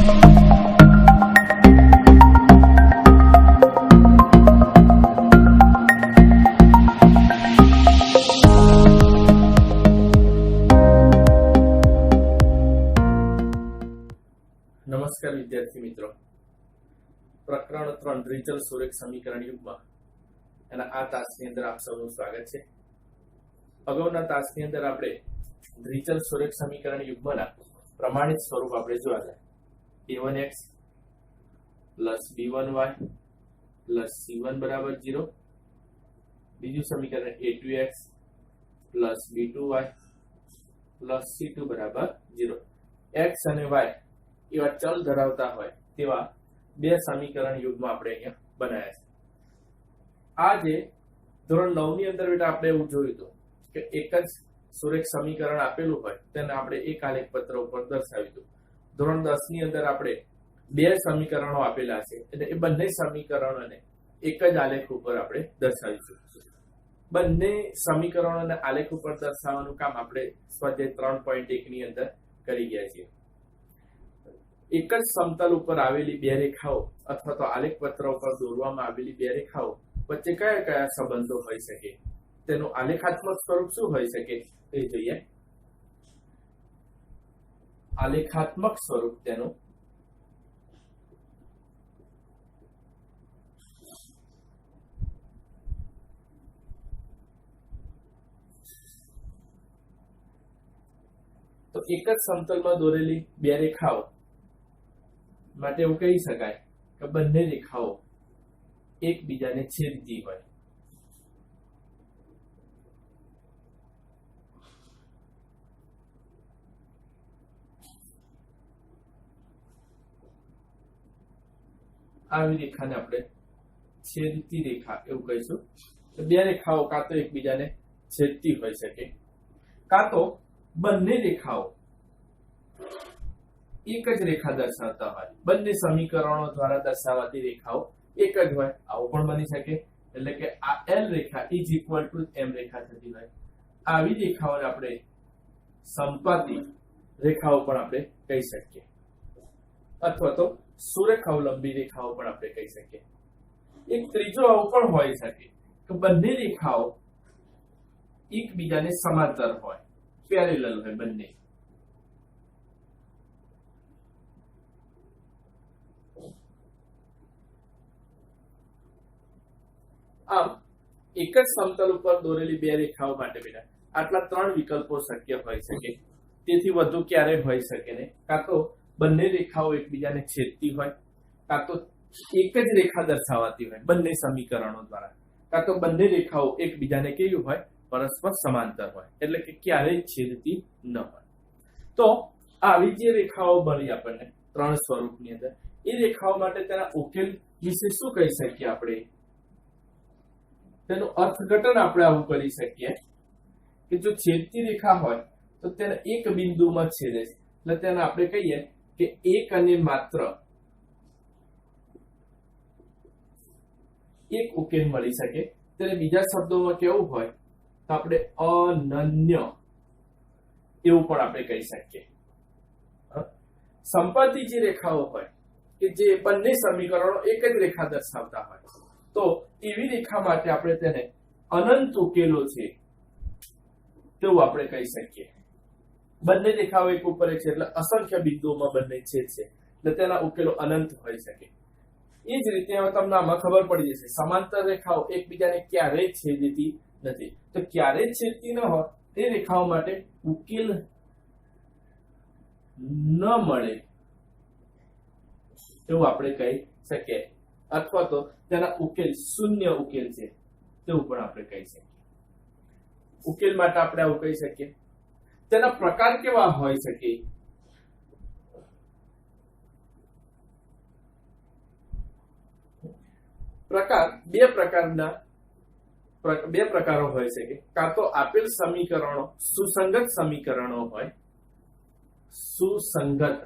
નમસ્કાર વિદ્યાર્થી મિત્રો, પ્રકરણ 3 દ્વિચલ સુરેખ સમીકરણ યુગમાં એના આ તાસની અંદર આપ સૌનું સ્વાગત છે. અગાઉના તાસની અંદર આપણે દ્વિચલ સુરેખ સમીકરણ યુગમાંના પ્રમાણિત સ્વરૂપ આપણે જોયા હતા. a1x b1y c1 બરાબર 0. બીજું સમીકરણ a2x b2y c2 બરાબર 0. x અને y એવા ચલ ધરાવતા હોય તેવા બે સમીકરણ યુગમાં આપણે અહીંયા બનાવ્યા છે. આ જે ધોરણ 9 ની અંદર બેટા આપણે એવું જોયું હતું કે એક જ સુરેખ સમીકરણ આપેલું હોય તેને આપણે એક આલેખ પત્ર ઉપર દર્શાવ્યું હતું. ધોરણ 10 ની અંદર આપણે બે સમીકરણો આપેલા છે એટલે એ બંને સમીકરણોને એક જ આલેખ ઉપર આપણે દર્શાવીશું. બંને સમીકરણોને આલેખ ઉપર દર્શાવવાનું કામ આપણે સ્વાધ્યાય 3.1 ની અંદર કરી ગયા છીએ. એક જ સમતલ ઉપર આવેલી બે રેખાઓ અથવા તો આલેખ પત્ર ઉપર દોરવામાં આવેલી બે રેખાઓ વચ્ચે કયા કયા સંબંધો હોઈ શકે, તેનું આલેખાત્મક સ્વરૂપ શું હોઈ શકે તે જોઈએ. આલેખાત્મક સ્વરૂપ તેનું તો એક જ સમતલમાં દોરેલી બે રેખાઓ માટે એવું કહી શકાય કે બંને રેખાઓ એકબીજાને છેદતી હોય. આવી રેખાને આપણે છેદતી રેખા એવું કહીશું. બે રેખાઓ કાં તો એકબીજાને છેદતી હોઈ શકે, કાં તો બંને રેખાઓ એક જ રેખા દર્શાવતા હોય, બંને સમીકરણો દ્વારા દર્શાવાતી રેખાઓ એક જ હોય, આવું પણ બની શકે. એટલે કે આ L Rekha is equal to M રેખા થતી હોય. આવી રેખાઓને આપણે સંપાતી રેખાઓ પણ આપણે કહી શકીએ, અથવા તો સુરેખ અવલંબી રેખાઓ પણ આપણે કહી શકીએ. એક ત્રીજો આવું પણ હોઈ શકે કે બંને રેખાઓ એકબીજાને સમાંતર હોય, પેરેલલ હોય બંને. આમ એક જ સમતલ ઉપર દોરેલી બે રેખાઓ માટે બેટા આટલા ત્રણ વિકલ્પો શક્ય હોઈ શકે. તેથી વધુ ક્યારેય હોઈ શકે નહીં. કાં તો બંને રેખાઓ એકબીજાને છેદતી હોય, કાં તો એક જ રેખા દર્શાવાતી હોય બંને સમીકરણો દ્વારા, કાં તો બંને રેખાઓ એકબીજાને કેવી હોય, પરસ્પર સમાંતર હોય, એટલે કે ક્યારેય છેદતી ન હોય. તો આવી જે રેખાઓ મળી આપણને ત્રણ સ્વરૂપની અંદર, એ રેખાઓ માટે તેના ઉકેલ વિશે શું કહી શકીએ આપણે? તેનું અર્થઘટન આપણે આવું કરી શકીએ કે જો છેદતી રેખા હોય તો તેને એક બિંદુમાં છેદે છે, એટલે તેને આપણે કહીએ કે એક અને માત્ર એક ઉકેલ મળી શકે. તેને બીજા શબ્દોમાં કેવું હોય તો આપણે અનન્ય એવું પણ આપણે કહી શકીએ. સંપાતી જે રેખાઓ હોય કે જે બંને સમીકરણો એક જ રેખા દર્શાવતા હોય, તો એવી રેખા માટે આપણે તેને અનંત ઉકેલો છે તેવું આપણે કહી શકીએ. બંને રેખાઓ એક ઉપર એક છે એટલે અસંખ્ય બિંદુઓમાં બંને છેદ છે, એટલે તેના ઉકેલો અનંત હોઈ શકે. એ જ રીતે તમને આમાં ખબર પડી જશે, સમાંતર રેખાઓ એકબીજાને ક્યારેય છેદતી નથી. તો ક્યારેય છેદતી ન હોય તે રેખાઓ માટે ઉકેલ ન મળે એવું આપણે કહી શકીએ, અથવા તો તેના ઉકેલ શૂન્ય ઉકેલ છે તેવું પણ આપણે કહી શકીએ. ઉકેલ માટે આપણે આવું કહી શકીએ. તેના પ્રકાર કેવા હોઈ શકે? પ્રકાર બે પ્રકારો હોઈ શકે. કાં તો આપેલ સમીકરણો સુસંગત સમીકરણો હોય, સુસંગત,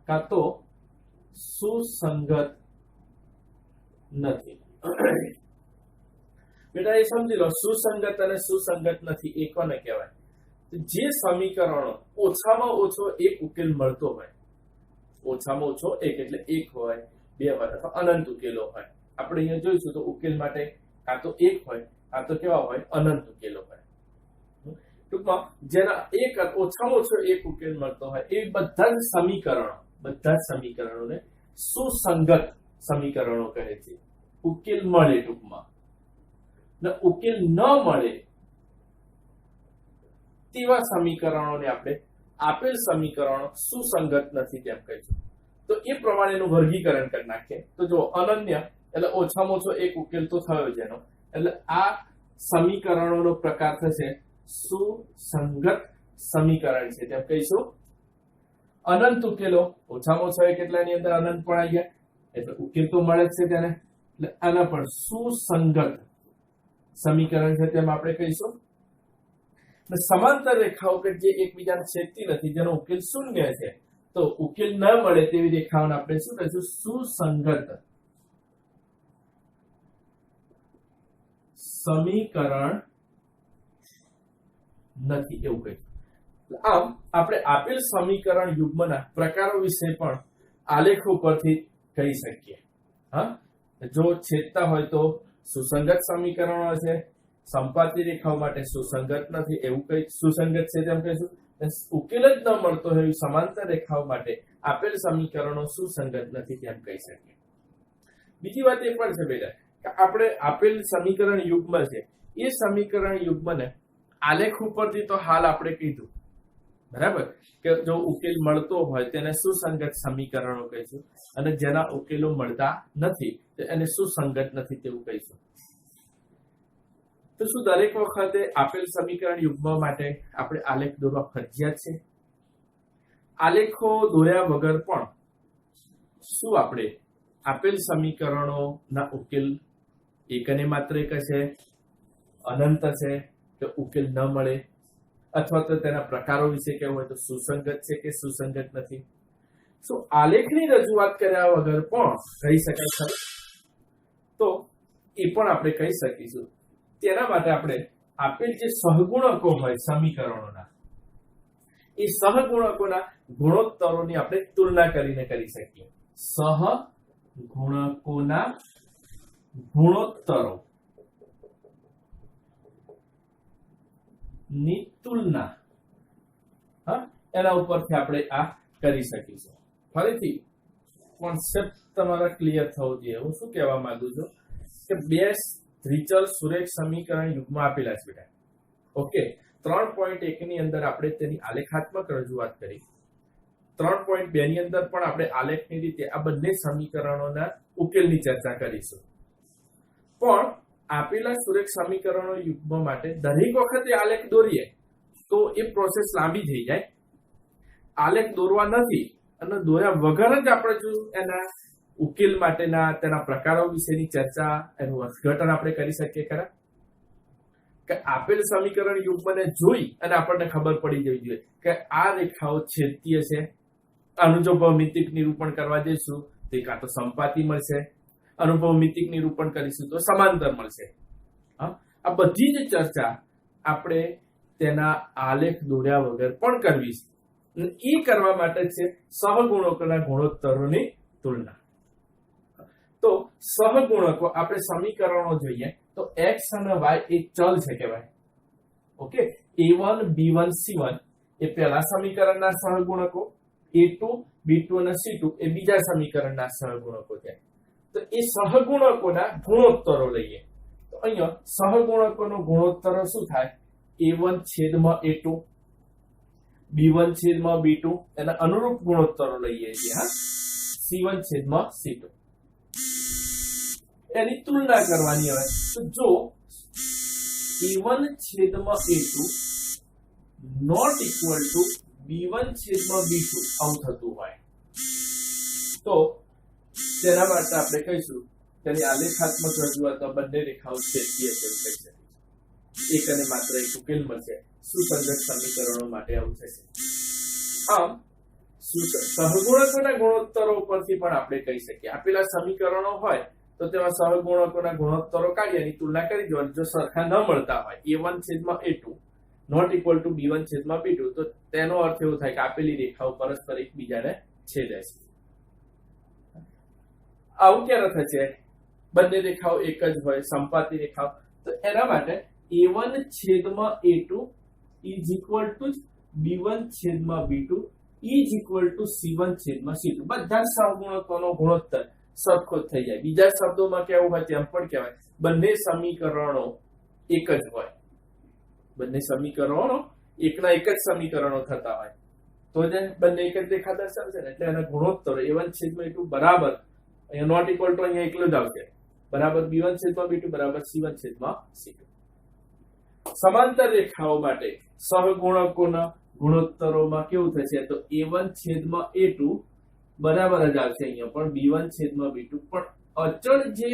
કાં તો સુસંગત નથી. બેટા એ સમજી લો, સુસંગત અને સુસંગત નથી એ કોને કહેવાય? જે સમીકરણો ઓછામાં ઓછો એક ઉકેલ મળતો હોય, ઓછામાં ઓછો એક એટલે એક હોય, બે હોય અથવા અનંત ઉકેલો હોય. આપણે અહીંયા જોઈશું તો ઉકેલ માટે કાં તો એક હોય, કાં તો કેવા હોય, અનંત ઉકેલો હોય. ટૂંકમાં જેના એક ઓછામાં ઓછો એક ઉકેલ મળતો હોય એ બધા જ સમીકરણોને સુસંગત સમીકરણો કહે છે. ઉકેલ મળે ટૂંકમાં, ને ઉકેલ ન મળે તેવા સમીકરણોને આપણે આપેલ સમીકરણો સુસંગત નથી તેમ કહીશું. તો એ પ્રમાણેનું વર્ગીકરણ કરી નાખીએ. તો જો અનન્ય એટલે ઓછામાં ઓછો એક ઉકેલ તો થયો જેનો, એટલે આ સમીકરણોનો પ્રકાર થશે સુસંગત સમીકરણ છે તેમ કહીશું. અનંત ઉકેલો ઓછામાં ઓછા એક એટલાની અંદર અનંત પણ આવી ગયા એટલે ઉકેલ તો મળે જ છે તેને, એટલે આના પણ સુસંગત સમીકરણ છે તેમ આપણે કહીશું. સમાંતર રેખાઓ કે જે એકબીજાને છેદતી નથી, જેનો ઉકેલ શૂન્ય છે, તો ઉકેલ ન મળે તેવી રેખાઓને આપણે શું કહીશું? સુસંગત સમીકરણ નથી એવું કહીશું. આમ આપણે આપેલ સમીકરણ યુગ્મના પ્રકારો વિશે પણ આલેખો પરથી કહી શકીએ. હા, જો છેદતા હોય તો સુસંગત સમીકરણો છે, સંપાતી રેખાઓ માટે સુસંગત નથી એવું કઈ સુસંગત છે તેમ કહીશું. ઉકેલ જ ન મળતો હોય સમાંતર રેખાઓ માટે આપેલ સમીકરણો સુસંગત નથી તેમ કહી શકીએ. બીજી વાત એ પણ છે બેટા કે આપણે આપેલ સમીકરણ યુગ્મ છે એ સમીકરણ યુગ્મને આલેખ ઉપરથી તો હાલ આપણે કીધું બરાબર કે જો ઉકેલ મળતો હોય તેને સુસંગત સમીકરણો કહીશું, અને જેના ઉકેલો મળતા નથી એને સુસંગત નથી તેવું કહીશું. તો શું દરેક વખતે આપેલ સમીકરણ યુગ્મ માટે આપણે આલેખ દોરવા ફરજિયાત છે? આલેખો દોર્યા વગર પણ શું આપણે આપેલ સમીકરણોના ઉકેલ એક અને માત્ર એક હશે, અનંત હશે કે ઉકેલ ન મળે, અથવા તો તેના પ્રકારો વિશે કહેવું હોય તો સુસંગત છે કે સુસંગત નથી? શું આલેખની રજૂઆત કર્યા વગર પણ કહી શકાય ખરું? તો એ પણ આપણે કહી શકીશું. તેના માટે આપણે આપેલ જે સહગુણકો હોય સમીકરણોના, એ સહગુણકોના ગુણોત્તરોની આપણે તુલના કરીને કરી શકીએ. સહગુણકોના ગુણોત્તરો ની તુલના, એના ઉપરથી આપણે આ કરી શકીશું. ફરીથી કોન્સેપ્ટ તમારા ક્લિયર થવો જોઈએ. હું શું કહેવા માંગુ છું કે બે દ્વિચલ સુરેખ સમીકરણ યુગ્મ આપેલા છે બેટા. ઓકે, 3.1 ની અંદર આપણે તેની આલેખાત્મક રજૂઆત કરી, 3.2 ની અંદર પણ આપણે આલેખની રીતે આ બંને સમીકરણોના ઉકેલની ચર્ચા કરીશું. પણ આપેલા સુરેખ સમીકરણો યુગ્મ માટે દરેક વખતે આલેખ દોરીએ તો એ પ્રોસેસ લાંબી થઈ જાય. આલેખ દોરવા નથી અને દોર્યા વગર જ આપણે જો એના ઉકેલ માટેના તેના પ્રકારો વિશેની ચર્ચા, એનું અર્થઘટન આપણે કરી શકીએ ખરા? કે આપેલ સમીકરણ યુગ્મને જોઈ અને આપણને ખબર પડી જવી જોઈએ કે આ રેખાઓ છેદતીય છે. આનું જો ભૌમિતિક નિરૂપણ કરવા જઈશું તે કાં તો સંપાતી મળશે, અનુભવમિતિક નિરૂપણ કરીશું તો સમાંતર મળશે. આ બધી જ ચર્ચા આપણે તેના આલેખ દોર્યા વગર પણ કરવી છે. એ કરવા માટે છે સહગુણકોના ગુણોત્તરોની તુલના. તો સહગુણકો આપણે સમીકરણો જોઈએ તો x અને y એ ચલ છે કહેવાય. ઓકે, a1 b1 c1 એ પહેલા સમીકરણના સહગુણકો, a2 b2 અને c2 એ બીજા સમીકરણના સહગુણકો છે. તો એ સહગુણકોના ગુણોત્તરો લઈએ તો અહીંયા સહગુણકોનો ગુણોત્તર શું થાય? a1 છેદમાં a2, b1 છેદમાં b2 એના અનુરૂપ ગુણોત્તરો લઈએ છીએ. હા, c1 છેદમાં c2 એની તુલના કરવાની હોય તો જો a1 છેદમાં a2 not equal two b1 છેદમાં b2 આવું થતું હોય તો તેના માટે આપણે કહીશું તેની આલેખાત્મક રજૂઆતમાં બંને રેખાઓ છેદતીય છે એવું કહી શકીએ. એક અને માત્ર એક ઉકેલ મળશે. સુસંગત સમીકરણો માટે આવું થશે. આમ સહગુણકોના ગુણોત્તરો પરથી પણ આપણે કહી શકીએ આપેલા સમીકરણો હોય તો તેમાં સહગુણકોના ગુણોત્તરો કાઢી એની તુલના કરી જોવાની. જો સરખા ન મળતા હોય a1 છેદમાં a2, not equal two b1 છેદમાં b2, તો તેનો અર્થ એવો થાય કે આપેલી રેખાઓ પરસ્પર એકબીજાને છેદે છે. આવું ક્યારે થશે? બંને રેખાઓ એક જ હોય, સંપાતી રેખાઓ. તો એના માટે a1 છેદમાં a2 is equal to b1 છેદમાં b2 is equal to c1 છેદમાં c2. બધા સહગુણકોનો ગુણોત્તર સરખો થઈ જાય. બીજા શબ્દોમાં કેવું હોય તેમ પણ કહેવાય બંને સમીકરણો એક જ હોય. બંને સમીકરણો એકના એક જ સમીકરણો થતા હોય તો જ બંને એક જ રેખા દર્શાવશે ને. એટલે એના ગુણોત્તરો a1 છેદમાં a2 બરાબર, અહીંયા નોટ ઇક્વલ ટુ અહીંયા એકલો જ આવશે, બરાબર b1 છેદમાં b2 બરાબર c1 છેદમાં c2. સમાંતર રેખાઓ માટે સહગુણકોના ગુણોત્તરોમાં કેવું થશે? તો a1 છેદમાં a2 બરાબર જ આવશે અહીંયા પણ b1 છેદમાં b2, પણ અચળ જે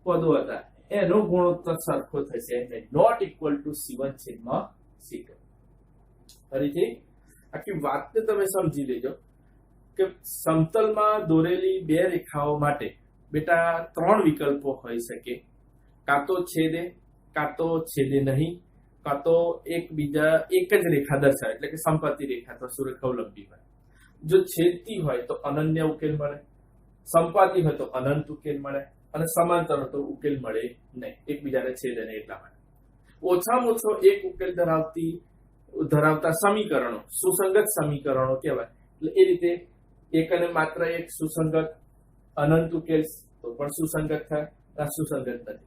પદો હતા એનો ગુણોત્તર સરખો થશે એટલે નોટ ઇક્વલ ટુ c1 છેદમાં c2. ફરીથી આખી વાતને તમે સમજી લેજો કે સમતલમાં દોરેલી બે રેખાઓ માટે બેટા ત્રણ વિકલ્પો હોઈ શકે. કાં તો છેદે, કાં તો છેદે નહીં, કાં તો એકબીજા એક જ રેખા દર્શાવે એટલે કે સંપત્તિ રેખા અથવા સુરેખાવલંબી હોય. જો છેદતી હોય તો અનન્ય ઉકેલ મળે, સંપાતી હોય તો અનંત ઉકેલ મળે, અને સમાંતર હોય તો ઉકેલ મળે નહીં, એકબીજાને છેદે નહીં. એટલા માટે ઓછામાં ઓછો એક ઉકેલ ધરાવતા સમીકરણો સુસંગત સમીકરણો કહેવાય. એટલે એ રીતે એક અને માત્ર એક સુસંગત અનંત ઉકેલ તો પણ સુસંગત થાય, સુસંગત નથી.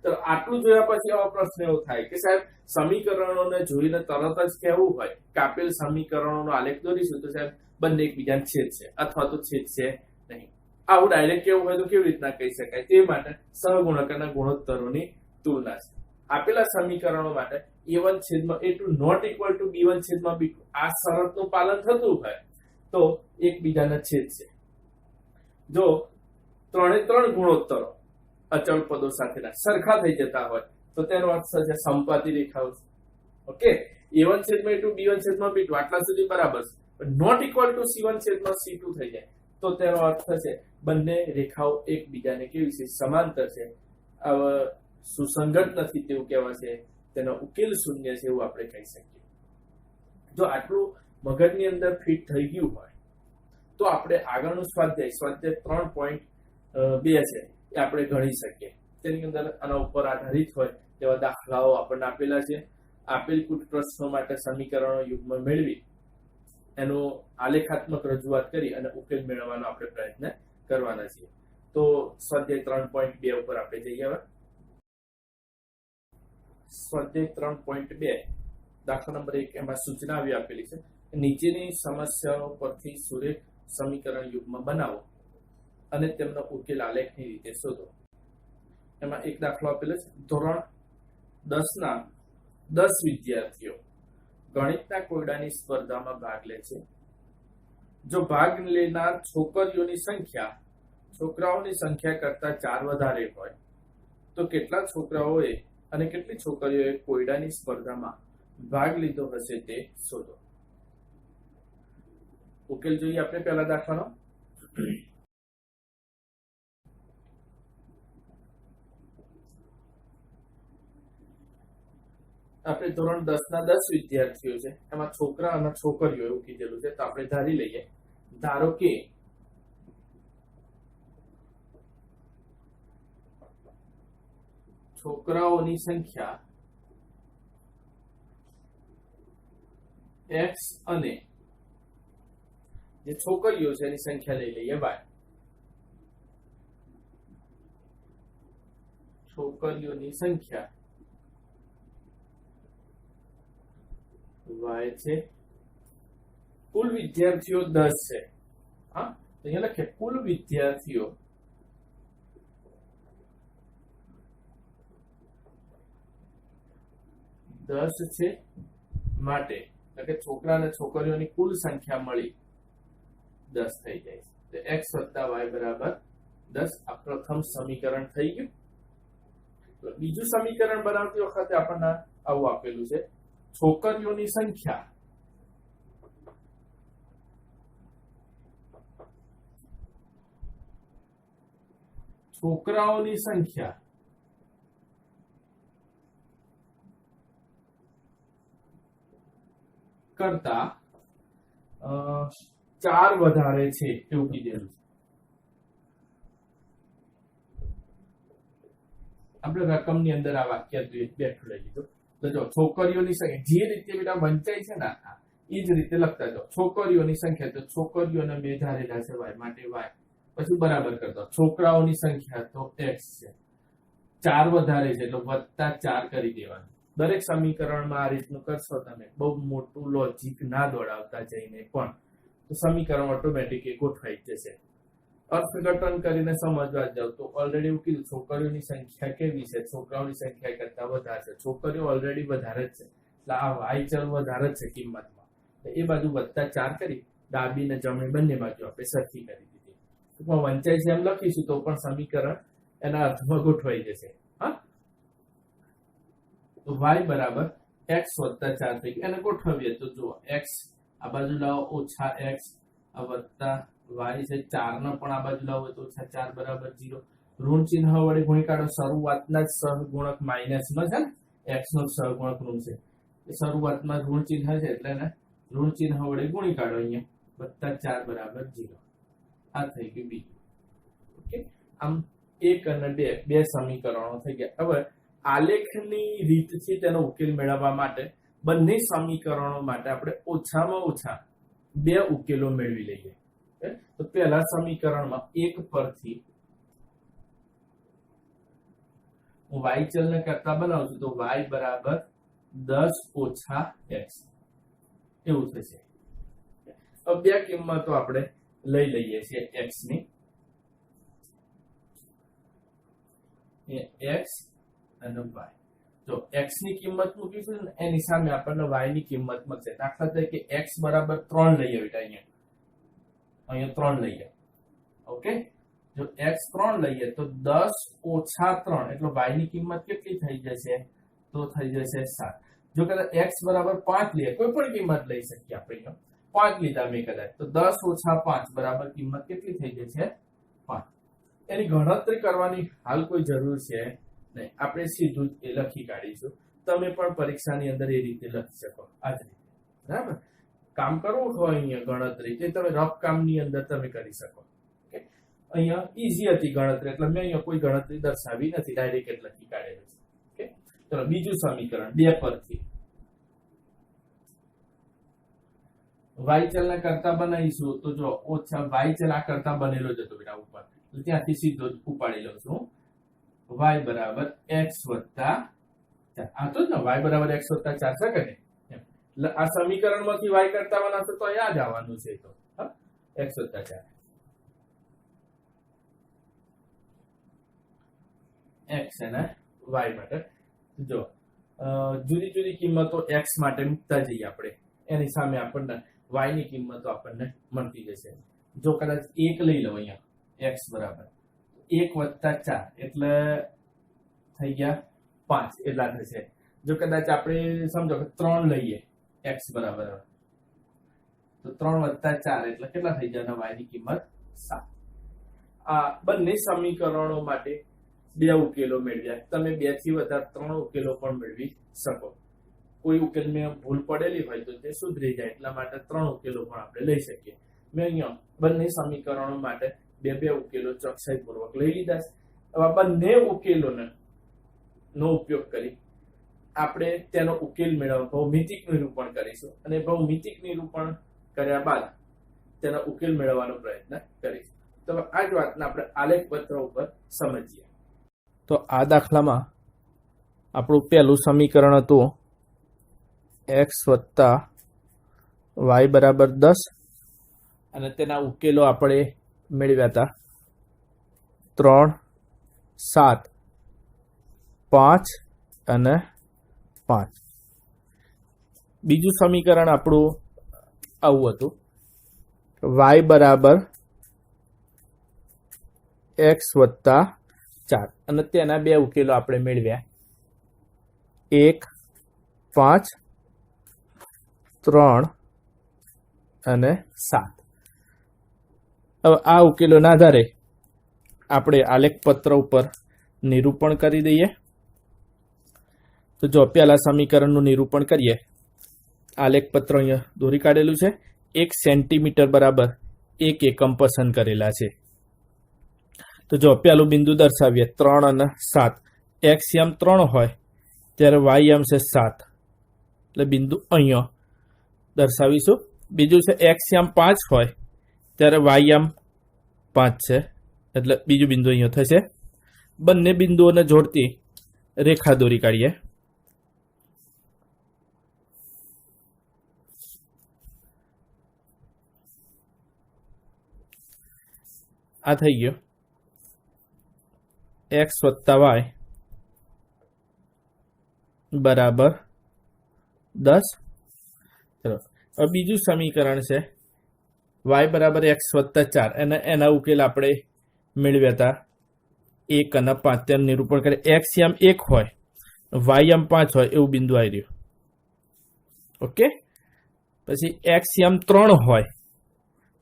તો આટલું જોયા પછી આવો પ્રશ્ન એવો થાય કે સાહેબ સમીકરણોને જોઈને તરત જ કહેવું હોય કે આપેલ સમીકરણોનો આલેખ દોરીશું તો સાહેબ બંને એકબીજાને છેદશે અથવા તો છેદશે નહીં. આવું ડાયરેક્ટ કેવું હોય તો કેવી રીતના કહી શકાય? તે માટે સહગુણકના ગુણોત્તરોની તુલના છે. આપેલા સમીકરણો માટે a1 છેદમાં a2 not equal two b1 છેદમાં b2 આ શરતનું પાલન થતું હોય તો એકબીજાને છેદશે. જો ત્રણે ત્રણ ગુણોત્તરો અચળ પદો સાથેના સરખા થઈ જતા હોય તો તેનો અર્થ થશે સંપાતી રેખાઓ. ઓકે, a1 છેદમાં a2 b1 છેદમાં b2 આટલા સુધી બરાબર છે, નોટ ઇક્વલ ટુ c1 છેદમાં c2 થઈ જાય તો તેનો અર્થ થશે બંને રેખાઓ એકબીજાને કેવી છે? સમાંતર છે, સુસંગત નથી તેવું કહેવાશે, તેનો ઉકેલ શૂન્ય છે એવું આપણે કહી શકીએ. જો આટલું મગજની અંદર ફિટ થઈ ગયું હોય તો આપણે આગળનું સ્વાધ્યાય 3.2 છે એ આપણે ગણી શકીએ. તેની અંદર આના ઉપર આધારિત હોય તેવા દાખલાઓ આપણને આપેલા છે. આપેલ કુલ પ્રશ્નો માટે સમીકરણો યુગ્મ મેળવી એનો આલેખાત્મક રજૂઆત કરી અને ઉકેલ મેળવવાનો આપણે પ્રયત્ન કરવાના છીએ. તો સ્વાધ્યાય 3.2 ઉપર આપણે જઈએ. હવે સ્વાધ્યાય 3.2 દાખલા નંબર 1 એમાં સૂચના આવી આપેલી છે, નીચેની સમસ્યાઓ પરથી સુરેખ સમીકરણ યુગ્મ બનાવો અને તેમનો ઉકેલ આલેખની રીતે શોધો. એમાં એક દાખલો આપેલો છે. ધોરણ 10 ના 10 વિદ્યાર્થીઓ ગણિતના કોયડાની સ્પર્ધામાં ભાગ લે છે. જો ભાગ લેનાર છોકરીઓની સંખ્યા છોકરાઓની સંખ્યા કરતા 4 વધારે હોય તો કેટલા છોકરાઓએ અને કેટલી છોકરીઓએ કોયડાની સ્પર્ધામાં ભાગ લીધો હશે તે શોધો. ઉકેલ જોઈએ આપણે પહેલા દાખલાનો. આપણે ધોરણ 10 ના 10 વિદ્યાર્થીઓ છે, એમાં છોકરા અને છોકરીઓ એવું કીધેલું છે. તો આપણે ધારી લઈએ, ધારો કે છોકરાઓની સંખ્યા x અને જે છોકરીઓ છે એની સંખ્યા લઈ લઈએ y. છોકરીઓની સંખ્યા y છે, કુલ વિદ્યાર્થીઓ 10 છે. હા, તો અહીંયા લખે કુલ વિદ્યાર્થીઓ 10 છે માટે એટલે કે છોકરા અને છોકરીઓની કુલ સંખ્યા મળી 10 થઈ જાય છે. તો x + y બરાબર 10. આ પ્રથમ સમીકરણ થઈ ગયું. બીજું સમીકરણ બનાવતી વખતે આપણને આવું આપેલું છે, છોકરીઓની સંખ્યા છોકરાઓની સંખ્યા કરતા 4 વધારે છે એવું કીધેલું છે. આપણે રકમની અંદર આ વાક્ય બેઠું લઈ લીધું. તો જો છોકરીઓની સંખ્યા જે રીતે બેટા વંચાય છે ને એ જ રીતે લખતા જાઓ. છોકરીઓની સંખ્યા તો છોકરીઓને 2 ધારેલા છે y માટે y, પછી બરાબર કરતો. છોકરાઓની સંખ્યા તો x છે, 4 વધારે છે એટલે +4 કરી દેવાનું. દરેક સમીકરણમાં આ રીતનું કરશો તમે, બહુ મોટું લોજિક ના દોડાવતા જઈને પણ તો સમીકરણ ઓટોમેટિક ગોઠવાઈ જશે. અર્થઘટન કરીને સમજવા જાવ તો ઓલરેડી એવું કીધું છોકરીઓની સંખ્યા કેવી છે, છોકરાઓની સંખ્યા કરતા વધારે છે. છોકરીઓ ઓલરેડી વધારે જ છે એટલે આ y ચલ વધારે જ છે કિંમતમાં. એ બાજુ +4 કરી ડાબી ને જમણી બંને બાજુ આપણે સરખી કરી દીધી. ટૂંકમાં વંચાય છે એમ લખીશું તો પણ સમીકરણ એના અર્થમાં ગોઠવાઈ જશે. હા, તો y બરાબર x + 4 થઈ ગયું. એને ગોઠવીએ તો જુઓ x આ બાજુ લાવો -x, આ વત્તા y છે 4 ને પણ આ બાજુ લાવો તો -4 બરાબર 0. ઋણ ચિહ્ન વડે ગુણી કાઢો. શરૂઆતના જ સહગુણક માઇનસમાં છે ને, x નો સહગુણક ઋણ છે, એ શરૂઆતમાં ઋણ ચિહ્ન છે એટલે એને ઋણ ચિહ્ન વડે ગુણી કાઢો. અહીંયા +4 બરાબર 0. આ થઈ ગયું બીજું. ઓકે, આમ 1 અને 2 બે સમીકરણો થઈ ગયા. હવે આલેખની રીતથી તેનો ઉકેલ મેળવવા માટે બંને સમીકરણો માટે આપણે ઓછામાં ઓછા 2 ઉકેલો મેળવી લઈએ. તો પહેલા સમીકરણમાં 1 પરથી હું y ચલને કરતા બનાવું છું તો y બરાબર 10 - x એવું થશે. હવે બે કિંમતો આપણે લઈ લઈએ છીએ x ની. x અને y. જો x ની કિંમત મૂકીશું ને એની સામે આપણને y ની કિંમત મળશે. દાખલા તરીકે x બરાબર 3 લઈએ બેટા. અહીંયા 3 લઈએ. ઓકે, જો x 3 લઈએ તો 10 - 3 એટલે y ની કિંમત કેટલી થઈ જશે? તો થઈ જશે 7. જો કદાચ x બરાબર 5 લઈએ, કોઈ પણ કિંમત લઈ શકીએ આપણે. 5 લીધા મેં કદાચ, તો 10 - 5 બરાબર કિંમત કેટલી થઈ જશે? 5. એની ગણતરી કરવાની હાલ કોઈ જરૂર છે નહીં, આપણે સીધું જ એ લખી કાઢીશું. તમે પણ પરીક્ષાની અંદર એ રીતે લખી શકો આ જ રીતે. બરાબર, કામ કરવું હોય અહીંયા ગણતરી તે તમે રફ કામની અંદર તમે કરી શકો. ઓકે, અહીંયા ઈઝી હતી ગણતરી એટલે મેં અહીંયા કોઈ ગણતરી દર્શાવી નથી, ડાયરેક્ટ જ લખી કાઢેલું છે. ઓકે, ચલો બીજું સમીકરણ 2 પરથી y ચલને કરતા બનાવીશું તો જો y ચલ આ કરતા બનેલો જ હતો બેટા ઉપર, તો ત્યાંથી સીધો ઉપાડી લઉં છું. y બરાબર x + 4. આ તો જ ને y બરાબર x + 4 છે કે નહીં? એટલે આ સમીકરણમાંથી y કરતા બનાવશો તો યાદ આવવાનું છે. તો x + 4 x અને y માટે જો જુદી જુદી કિંમતો x માટે મૂકતા જઈએ આપણે, એની સામે આપણને y ની કિંમતો આપણને મળતી જશે. જો કદાચ 1 લઈ લો અહીંયા, x બરાબર 1 + 4 એટલે થઈ ગયા 5 એટલા થશે. જો કદાચ આપણે સમજો કે 3 લઈએ x બરાબર, તો 3 + 4 એટલે કેટલા થઈ જાય? y ની કિંમત 7. આ બંને સમીકરણો માટે 2 ઉકેલો મેળવ્યા. તમે 2 થી વધારે 3 ઉકેલો પણ મેળવી શકો. કોઈ ઉકેલ મેં ભૂલ પડેલી હોય તો તે સુધરી જાય, એટલા માટે 3 ઉકેલો પણ આપણે લઈ શકીએ. મેં અહીંયા બંને સમીકરણો માટે 2 ઉકેલો ચોકસાઈપૂર્વક લઈ લીધા છે. હવે બંને ઉકેલોનો ઉપયોગ કરી આપણે તેનો ઉકેલ મેળવવા ભૌમિતિક નિરૂપણ કરીશું, અને ભૌમિતિક નિરૂપણ કર્યા બાદ તેનો ઉકેલ મેળવવાનો પ્રયત્ન કરીશું. તો આ જ વાતને આપણે આલેખ પત્ર ઉપર સમજીએ. તો આ દાખલામાં આપણું પહેલું સમીકરણ હતું x + y બરાબર 10, અને તેના ઉકેલો આપણે મેળવ્યા હતા 3, 7, 5 અને 5. બીજું સમીકરણ આપણું આવું હતું, y બરાબર x + 4, અને તેના 2 ઉકેલો આપણે મેળવ્યા 1, 5, 3 અને 7. હવે આ ઉકેલોના આધારે આપણે આલેખ પત્ર ઉપર નિરૂપણ કરી દઈએ. તો જો પહેલા સમીકરણનું નિરૂપણ કરીએ આલેખપત્ર અહીંયા દોરી કાઢેલું છે. 1 સેન્ટીમીટર બરાબર 1 એકમ પસંદ કરેલા છે. તો જો પેલું બિંદુ દર્શાવીએ 3 અને 7. એક્સ યામ 3 હોય ત્યારે વાય યામ છે 7, એટલે બિંદુ અહીંયા દર્શાવીશું. બીજું છે એક્સ યામ 5 હોય ત્યારે વાય યામ 5 છે, એટલે બીજું બિંદુ અહીંયા થશે. બંને બિંદુઓને જોડતી રેખા દોરી કાઢીએ. આ થઈ ગયો એક્સ વત્તા વાય બરાબર 10. ચલો હવે બીજું સમીકરણ છે વાય બરાબર એક્સ વત્તા 4. એના ઉકેલ આપણે મેળવ્યા હતા 1 અને 5. તેનું નિરૂપણ કરે એક્સ યામ 1 હોય વાય યામ 5 હોય એવું બિંદુ આવી રહ્યું. ઓકે, પછી એક્સ યામ 3 હોય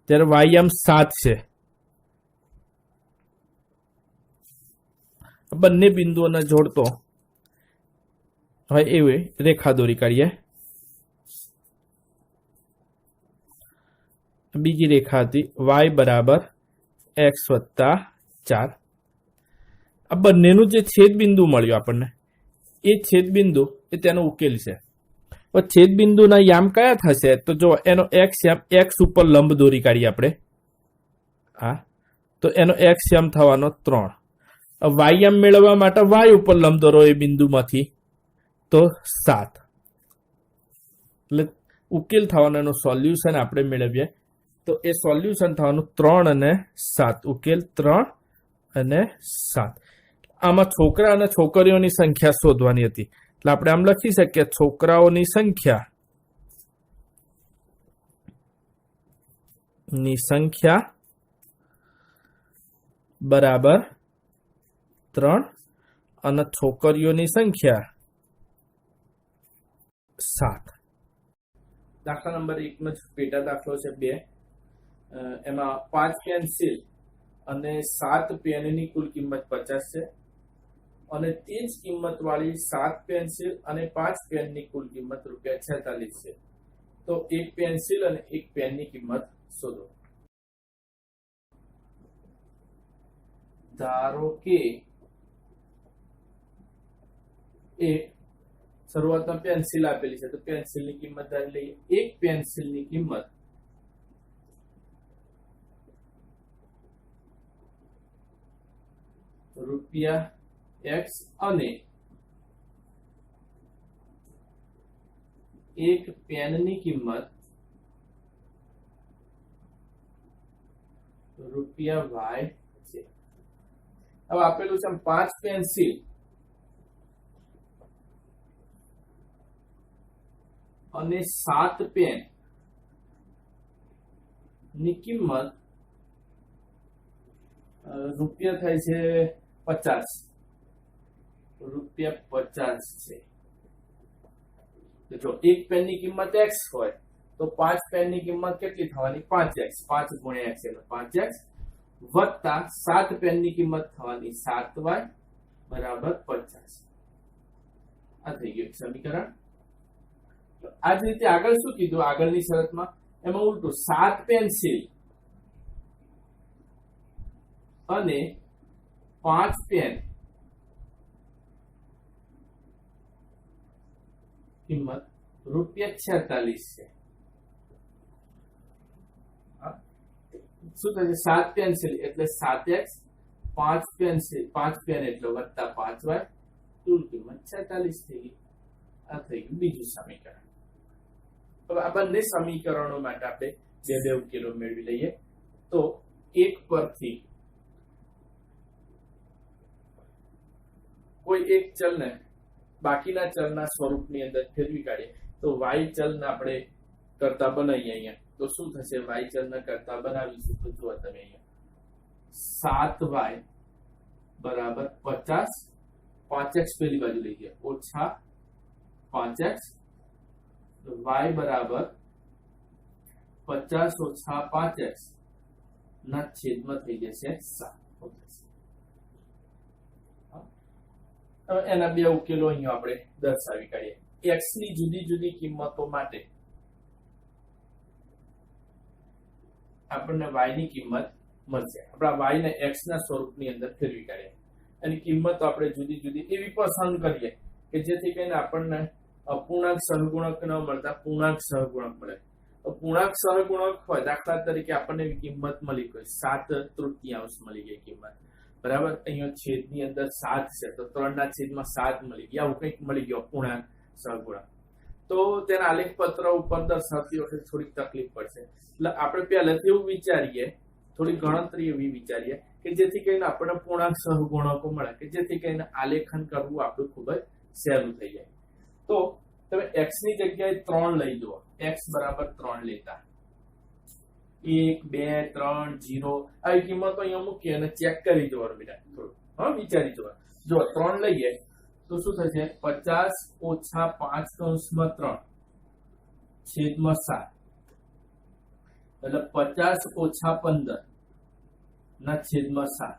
ત્યારે વાય યામ 7 છે. બંને બિંદુઓને જોડતો હોય એવી રેખા દોરી કાઢીએ. બીજી રેખા હતી વાય બરાબર એક્સ વત્તા 4. આ બંનેનું જે છેદ બિંદુ મળ્યું આપણને એ છેદ બિંદુ એ તેનો ઉકેલ છે. છેદ બિંદુના યામ કયા થશે? તો જો એનો એક્સ યામ એક્સ ઉપર લંબ દોરી કાઢીએ આપણે. હા, તો એનો એક્સ યામ થવાનો 3. વાય યામ મેળવવા માટે વાય ઉપર લંબ દોરો એ બિંદુમાંથી, તો 7. એટલે ઉકેલ થવાનો એનું સોલ્યુશન આપણે મેળવીએ તો એ સોલ્યુશન થવાનું 3 અને 7. ઉકેલ 3 અને 7. આમાં છોકરા અને છોકરીઓની સંખ્યા શોધવાની હતી, એટલે આપણે આમ લખી શકીએ છોકરાઓની સંખ્યા બરાબર 3 અને છોકરીઓની સંખ્યા 7. દાખલા નંબર 1 નો પેટા દાખલો છે 2. એમાં 5 પેન્સિલ અને 7 પેનની કુલ કિંમત 50 છે અને તે જ કિંમત વાળી 7 પેન્સિલ અને 5 પેનની કુલ કિંમત ₹46 છે. તો એક પેન્સિલ અને એક પેનની કિંમત શોધો. ધારો કે એક શરૂઆતમાં પેન્સિલ આપેલી છે, તો પેન્સિલની કિંમત ધારી લઈએ. એક પેન્સિલની કિંમત ₹x અને એક પેનની કિંમત ₹y છે. હવે આપેલું છે 5 પેન્સિલ અને 7 પેન ની કિંમત રૂપિયા થાય છે 50. ₹50 છે. જો એક પેન ની કિંમત x હોય તો 5 પેન ની કિંમત કેટલી થવાની? 5x. 5 ગુણ્યા x એટલે 5x વત્તા 7 પેન ની કિંમત થવાની 7y બરાબર 50. આ થઈ ગયું સમીકરણ. આ જ રીતે આગળ શું કીધું? આગળની શરતમાં એમાં ઉલટું 7 પેન્સિલ અને 5 પેન કિંમત ₹46 છે. શું થશે? 7 પેન્સિલ એટલે 7x, 5 પેન્સિલ 5 પેન એટલે વત્તા 5y, કુલ કિંમત 46 થઈ ગઈ. આ થઈ ગયું બીજું સમીકરણ. હવે આ બંને સમીકરણો માટે આપણે બે ઉકેલો મેળવી લઈએ. તો એક પરથી કોઈ એક ચલને બાકીના ચલના સ્વરૂપની અંદર ફેરવી કાઢીએ તો y ચલને આપણે કરતા બનાવીએ. અહીંયા તો શું થશે? y ચલને કરતા બનાવીશું તો જુઓ તમે અહીંયા 7y બરાબર 50, 5x પેલી બાજુ લઈ ગયા ઓછા 5x, y બરાબર 50 ઓછા 5x ના છેદમાં થઈ જશે 7. હવે એના બે ઉકેલો અહીંયા આપણે દર્શાવી કાઢીએ. x ની જુદી જુદી કિંમતો માટે આપણને y ની કિંમત મળશે. આપણા y ને x ના સ્વરૂપની અંદર ફેરવી કાઢીએ. એની કિંમત આપણે જુદી જુદી એવી પસંદ કરીએ કે જેથી કરીને આપણને અપૂર્ણાંક સહગુણક ન મળતા પૂર્ણાંક સહગુણક મળે. તો પૂર્ણાંક સહગુણક હોય, દાખલા તરીકે આપણને એવી કિંમત મળી ગઈ 7/3 મળી ગઈ કિંમત, બરાબર. અહીંયા છેદની અંદર 7 છે તો 3/7 મળી ગયા, આવું કંઈક મળી ગયો પૂર્ણાંક સહગુણક. તો તેના આલેખ પત્ર ઉપર દર્શાવતી વખતે થોડીક તકલીફ પડશે. એટલે આપણે પહેલાથી એવું વિચારીએ, થોડી ગણતરી એવી વિચારીએ કે જેથી કરીને આપણને પૂર્ણાંક સહગુણકો મળે, કે જેથી કરીને આલેખન કરવું આપણું ખૂબ જ સહેલું થઈ જાય. તો તમે x ની જગ્યાએ 3 લઈ જુઓ, x બરાબર 3 લેતા 1 2 3 0 આવી કિંમતો અહીંયા મૂકી અને ચેક કરી જોવાનું બેટા, થોડું વિચારી જોવાનું. જો 3 લઈએ તો શું થશે? 50 ઓછા 5/3 છેદમાં 7, એટલે 50 ઓછા 15 ના છેદમાં 7,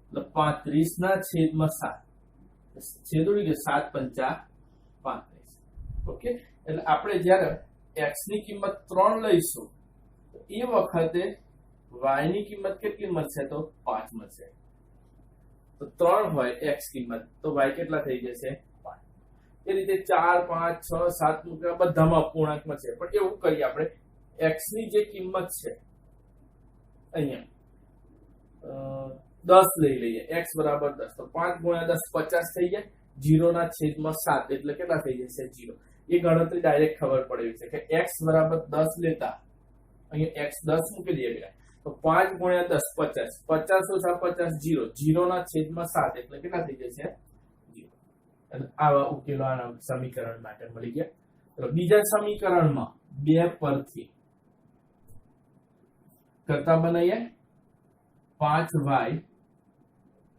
એટલે 35 ના છેદમાં 7, છેદ ઉડી ગયો 7 5 35. ઓકે, એટલે આપણે જ્યારે x ની કિંમત 3 લઈશું તો એ વખતે y ની કિંમત કેટલી મળશે? તો 5 મળશે. તો 3 હોય x કિંમત તો y કેટલા થઈ જશે? 5. એ રીતે 4 5 6 7 મૂક્યા બધામાં અપૂર્ણાંક મળશે. પણ એવું કરીએ આપણે, x ની જે કિંમત છે અહીંયા 10 લઈ લઈએ, x બરાબર 10, તો 5 ગુણ્યા 10 50 થઈ જાય, 0 ના છેદમાં 7 એટલે કેટલા થઈ જશે? 0. એ ગણતરી ડાયરેક્ટ ખબર પડે છે કે x બરાબર 10 લેતા અહીંયા x 10 મૂકી દઈએ બેટા, તો 5 ગુણ્યા 10 50, 50 ઓછા 50 0, 0 ના છેદમાં 7 એટલે કેટલા થઈ જશે? 0. એટલે આવા ઉકેલો આના સમીકરણ માટે મળી ગયા. તો બીજા સમીકરણમાં 2 પરથી કરતા બનાવીએ. 5y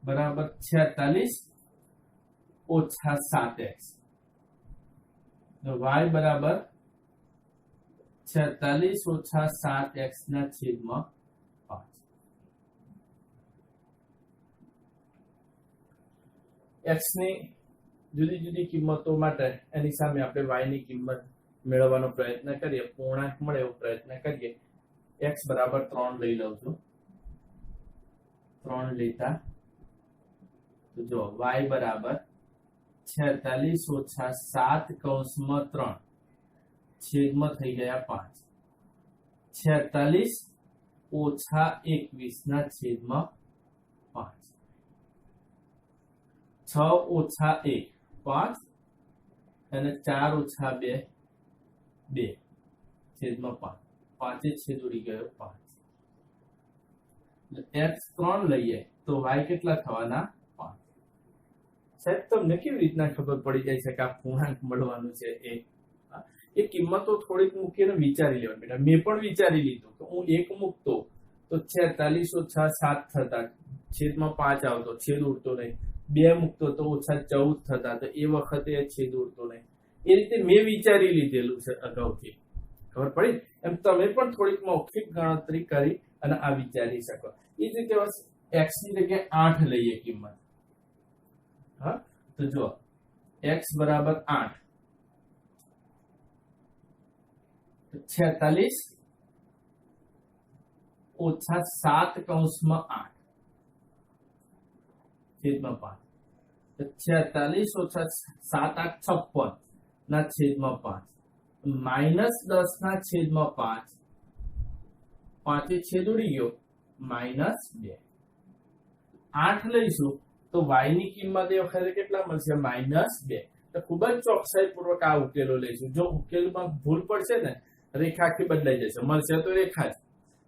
બરાબર 46 ઓછા 7x, y બરાબર 46 ઓછા 7x ના છેદમાં 5. x ની જુદી જુદી કિંમતો માટે એની સામે આપણે y ની કિંમત મેળવવાનો પ્રયત્ન કરીએ, પૂર્ણાંક મળે એવો પ્રયત્ન કરીએ. x બરાબર 3 લઈ લઉં છું. 3 લેતા તો જો y બરાબર 46 ઓછા 7/3 છેદમાં થઈ ગયા 5, 46 ઓછા 21 ના છેદમાં 5, 6 ઓછા 1 5 અને 4 ઓછા 2 2 છેદમાં 5, 5 છેદ ઉડી ગયો 5. x 3 લઈએ તો y કેટલા થવાના? 5. સાહેબ તમને કેવી રીતના ખબર પડી જાય છે કે આ પૂર્ણાંક મળવાનું છે? એ કિંમતો થોડીક મૂકીને વિચારી લેવાની બેટા. મેં પણ વિચારી લીધું કે હું 1 મૂકતો તો 46 ઓછા 7 થતા, છેદમાં 5 આવતો, છેદ ઉડતો નહીં. 2 મૂકતો તો ઓછા 14 થતા, તો એ વખતે છેદ ઉડતો નહીં. એ રીતે મેં વિચારી લીધેલું છે અગાઉથી. ખબર પડી? એમ તમે પણ થોડીક મૌખિક ગણતરી કરી અને આ વિચારી શકો. એ જ રીતે x ની જગ્યાએ 8 લઈએ કિંમત. હા, તો જો x બરાબર 8, 46 ઓછા 7/8 છેદમાં 5, 46 ઓછા 7 8 56 ના છેદમાં 5, -10 ના છેદમાં 5, 5 છેદ ઉડી ગયો -2. 8 લઈશું તો y ની કિંમત એ વખતે કેટલા મળશે? -2. તો ખૂબ જ ચોકસાઈપૂર્વક આ ઉકેલો લઈશું. જો ઉકેલમાં ભૂલ પડશે ને, રેખા આખી બદલાઈ જશે. મળશે તો રેખા જ,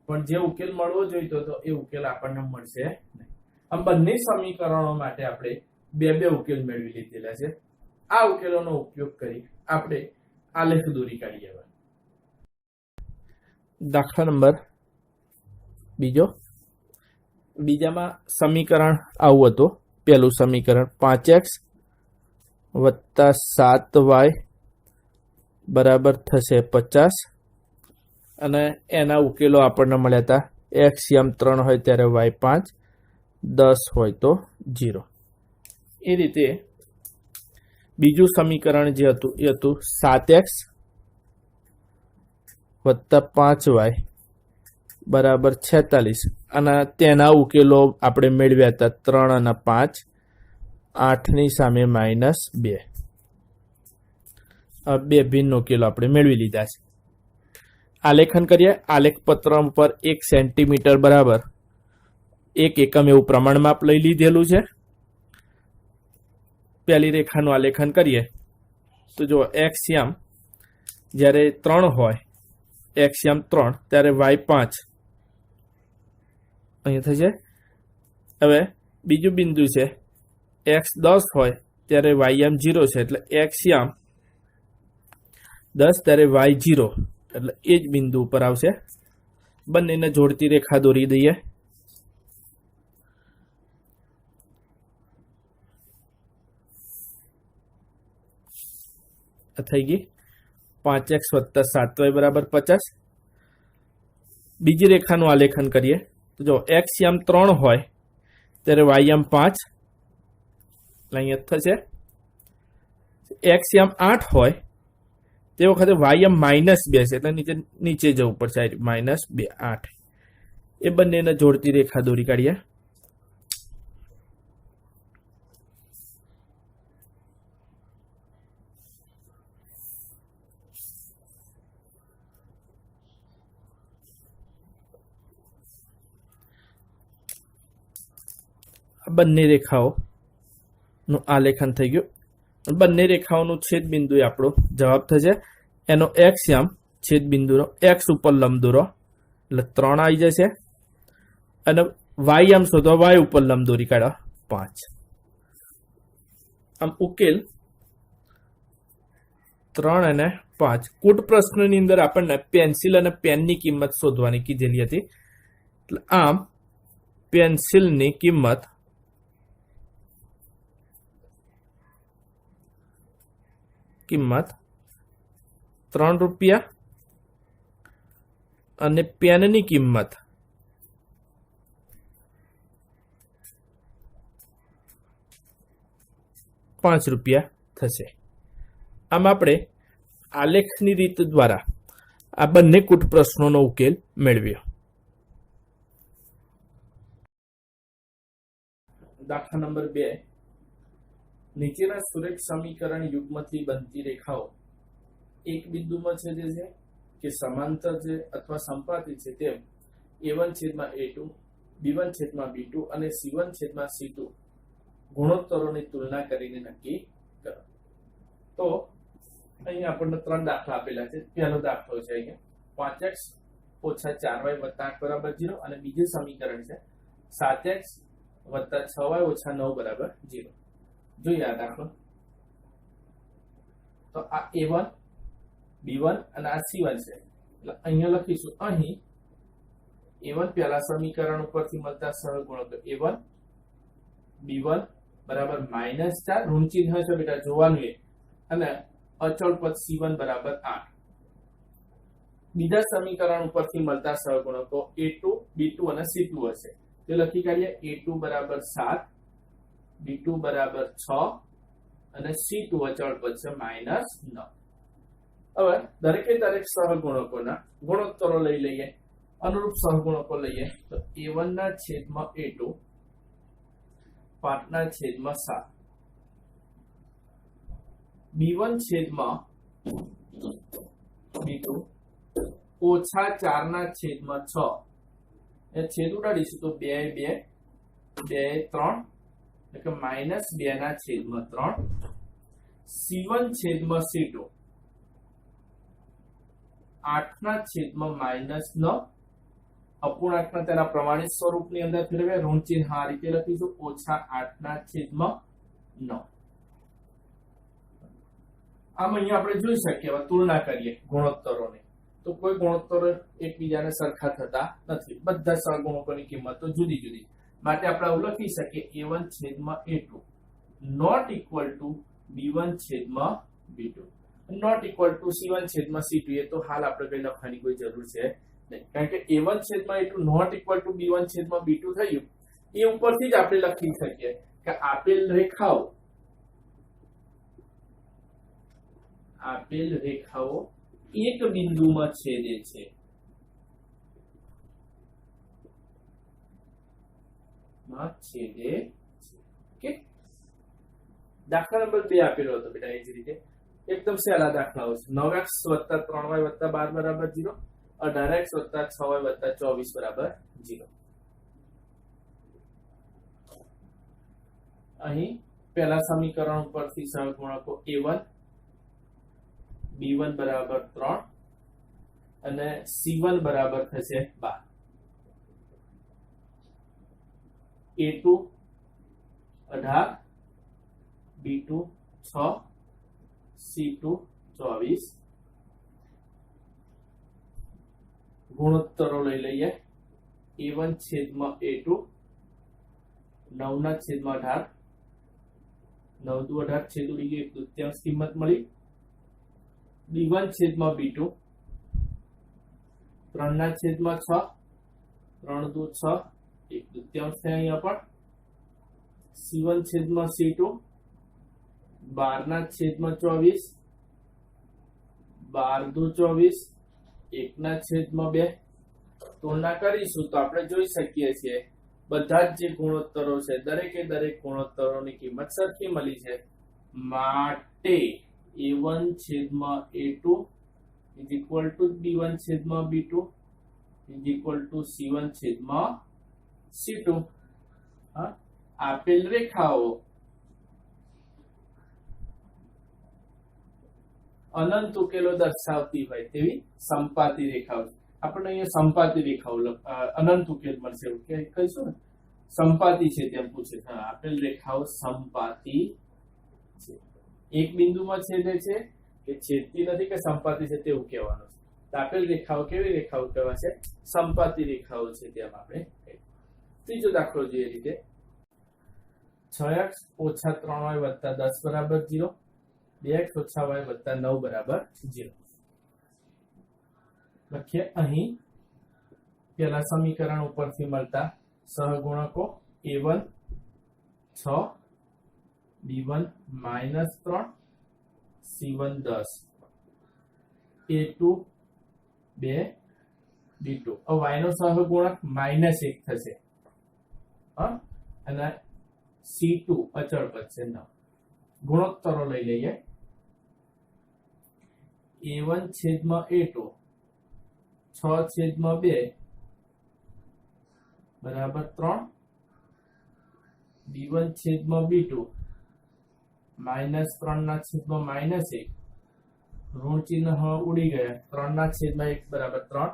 પણ જે ઉકેલ મળવો જોઈતો તો એ ઉકેલ આપણને મળશે નહીં. આમ બંને સમીકરણો માટે આપણે બે ઉકેલ મેળવી લીધેલા છે. આ ઉકેલોનો ઉપયોગ કરી આપણે આલેખ દોરી કાઢીએ. દાખલા નંબર બીજો. બીજામાં સમીકરણ આવું હતું. પહેલું સમીકરણ 5x વત્તા 7y બરાબર થશે 50, અને એના ઉકેલો આપણને મળ્યા હતા. x યમ 3 હોય ત્યારે y 5, 10 હોય તો 0. એ રીતે બીજું સમીકરણ જે હતું એ હતું 7x વત્તા 5y બરાબર 46 અને તેના ઉકેલો આપણે મેળવ્યા હતા 3 અને 5 8 ની સામે -2 આ બે ભિન્ન ઉકેલો આપણે મેળવી લીધા છે। આલેખન કરીએ। આલેખ પત્ર પર 1 સેન્ટીમીટર બરાબર 1 એકમ એવું પ્રમાણ માપ લઈ લીધેલું છે। પહેલી રેખાનું આલેખન કરીએ તો જો x યામ જ્યારે 3 હોય x યામ 3 ત્યારે y 5 અહીંયા થશે। હવે બીજું બિંદુ છે x 10 હોય ત્યારે y યામ 0 છે એટલે x યામ 10 ત્યારે y 0 એટલે એ જ બિંદુ ઉપર આવશે। બંનેને જોડતી રેખા દોરી દઈએ। થઈ ગઈ 5x + 7y બરાબર 50। બીજી રેખાનું આલેખન કરીએ તો જો x યામ 3 હોય ત્યારે y યામ 5 અહીંયા થશે। x યામ 8 હોય તે વખતે y યામ -2 છે એટલે નીચે જવું પડશે -2 8 એ બંનેને જોડતી રેખા દોરી કાઢીએ। બંને રેખાઓનું આલેખન થઈ ગયું। બંને રેખાઓનું છેદ બિંદુ આપણો જવાબ થશે। એનો x યામ છેદ બિંદુનો x ઉપર લંબ દોરો એટલે 3 આવી જશે અને y યામ શોધવા y ઉપર લંબ દોરી કાઢો 5। આમ ઉકેલ 3 અને 5। કૂટ પ્રશ્નની અંદર આપણને પેન્સિલ અને પેનની કિંમત શોધવાની કીધેલી હતી એટલે આમ પેન્સિલની કિંમત ₹3 અને પેનની કિંમત ₹5 થશે। આમ આપણે આલેખની રીત દ્વારા આ બંને કૂટ પ્રશ્નોનો ઉકેલ મેળવ્યો। દાખલા નંબર 2 નીચેના સુરેખ સમીકરણ યુગ્મથી બનતી રેખાઓ એક બિંદુમાં છેદે છે કે સમાંતર છે અથવા સંપાતી છે તેમ a1/a2 b1/b2 અને c1/c2 ગુણોત્તરોની તુલના કરીને નક્કી કરો। તો અહીં આપણને 3 દાખલા આપેલા છે। પહેલો દાખલો છે અહીંયા 5x - 4y + 8 બરાબર 0 અને બીજું સમીકરણ છે 7x + 6y - 9 બરાબર 0। જોઈએ આ દાખલો તો આ a1 b1 અને આ c1 છે એટલે અહીંયા લખીશું અહીં a1 પહેલા સમીકરણ ઉપરથી મળતા સહગુણકો a1 b1 બરાબર -4 ઋણ ચિહ્ન છે બેટા જોવાનું એ અને અચળ પદ c1 બરાબર 8। બીજા સમીકરણ ઉપરથી મળતા સહગુણકો a2 b2 અને c2 હશે તે લખી કાઢીએ a2 બરાબર 7 b2 બરાબર 6 અને c2 અચળ પદ છે -9। હવે દરેકે દરેક સહગુણકોના ગુણોત્તરો લઈ લઈએ। અનુરૂપ સહગુણકો લઈએ તો a1 ના છેદમાં a2 5 ના છેદમાં 7 b1 છેદમાં b2 -4 ના છેદમાં 6 એ છેદ ઉડાડીશું તો 2 2 2 3 એટલે -2 ના છેદમાં 3 c1 છેદમાં c2 8 ના છેદમાં -9 અપૂર્ણાંકના તેના પ્રમાણિત સ્વરૂપની અંદર ફેરવે ઋણ ચિહ્ન આ રીતે લખીશું -8 ના છેદમાં 9। આમ અહીંયા આપણે જોઈ શકીએ હવે તુલના કરીએ ગુણોત્તરોની તો કોઈ ગુણોત્તરો એકબીજાને સરખા થતા નથી। બધા સહગુણકોની કિંમતો જુદી જુદી માટે આપણે આવું લખી શકીએ a1/a2 not equal to b1/b2 not equal to c1/c2 એ તો હાલ આપણે કઈ લખવાની કોઈ જરૂર છે નહીં કારણ કે a1/a2 not equal to b1/b2 થયું એ ઉપરથી જ આપણે લખી શકીએ કે આપેલ રેખાઓ એક બિંદુમાં છેદે છે। માં છેદે છે. ઓકે, દાખલા નંબર 2 આપેલો હતો બેટા એ જ રીતે એકદમ સહેલા દાખલાઓ છે. 9x + 3y + 12 = 0, 18x + 6y + 24 = 0. અહીં પહેલા સમીકરણ ઉપરથી સહગુણકો a1 b1 બરાબર 3 અને c1 બરાબર થશે 12, a2 18, b2 6, c2 24. ગુણોત્તરો લઈ લઈએ. a1 છેદમાં a2 9 ના છેદમાં 18, 9 દુ 18 છેદ ઉડી ગયો, 1/2 કિંમત મળી. b1 છેદમાં b2 3 ના છેદમાં 6, 3 દુ 6, 1/2 થાય અહીંયા પણ. c1 છેદમાં c2 12 ના છેદમાં 24, 12 દુ 24, 1 ના છેદમાં 2. તુલના કરીશું તો આપણે જોઈ શકીએ છીએ બધા જ જે ગુણોત્તરો છે દરેકે દરેક ગુણોત્તરોની કિંમત સરખી મળી છે. માટે a1 છેદમાં a2 is equal to b1 છેદમાં b2 is equal to c1 છેદમાં c2. હા, આપેલ રેખાઓ અનંત ઉકેલો દર્શાવતી હોય તેવી સંપાતી રેખાઓ. આપણને અહીંયા સંપાતી રેખાઓ અનંત ઉકેલ મળશે એવું કે કહીશું ને, સંપાતી છે તેમ પૂછે. હા, આપેલ રેખાઓ સંપાતી છે. એક બિંદુમાં છેદે છે કે છેદતી નથી કે સંપાતી છે તેવું કહેવાનું છે. તો આપેલ રેખાઓ કેવી રેખાઓ કહેવાશે? સંપાતી રેખાઓ છે તેમ આપણે. ત્રીજો દાખલો જોઈએ રીતે 6x - 3y + 10 = 0, 2x - y + 9 = 0. લખીએ. અહીં પહેલા સમીકરણ ઉપરથી મળતા સહગુણકો a1 6, b1 -3, c1 10, a2 2, b2. હવે y નો સહગુણક -1 થશે. હા, અને c2 અચળ પદ છે 9. ગુણોત્તરો લઈ લઈએ. a1 છેદમાં a2 6 છેદમાં 2 બરાબર 3, b1 છેદમાં b2 -3 ના છેદમાં -1, ઋણ ચિહ્ન ઉડી ગયા, 3 ના છેદમાં 1 બરાબર 3,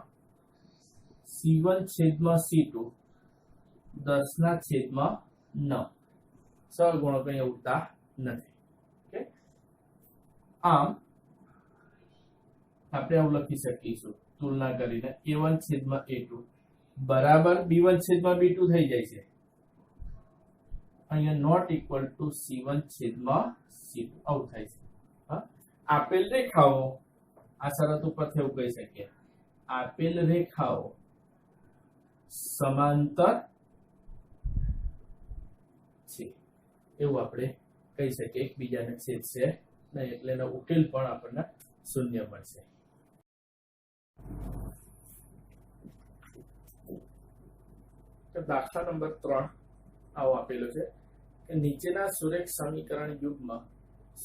c1 છેદમાં c2 10 ના છેદમાં 9. સહગુણકો અહીંયા ઉડતા નથી. ઓકે, આમ આપણે આવું લખી શકીશું તુલના કરીને a1 છેદમાં a2 બરાબર b1 છેદમાં b2 થઈ જાય છે. અહીંયા નોટ ઇક્વલ ટુ c1 છેદમાં c2 આવું થાય છે. હા, આપેલ રેખાઓ આ શરત ઉપરથી એવું કહી શકીએ આપેલ રેખાઓ સમાંતર છે એવું આપણે કહી શકીએ. એકબીજાને છેદશે નહીં એટલે એનો ઉકેલ પણ આપણને શૂન્ય મળશે. દાખલા નંબર 3 આવો આપેલો છે કે નીચેના સુરેખ સમીકરણ યુગ્મ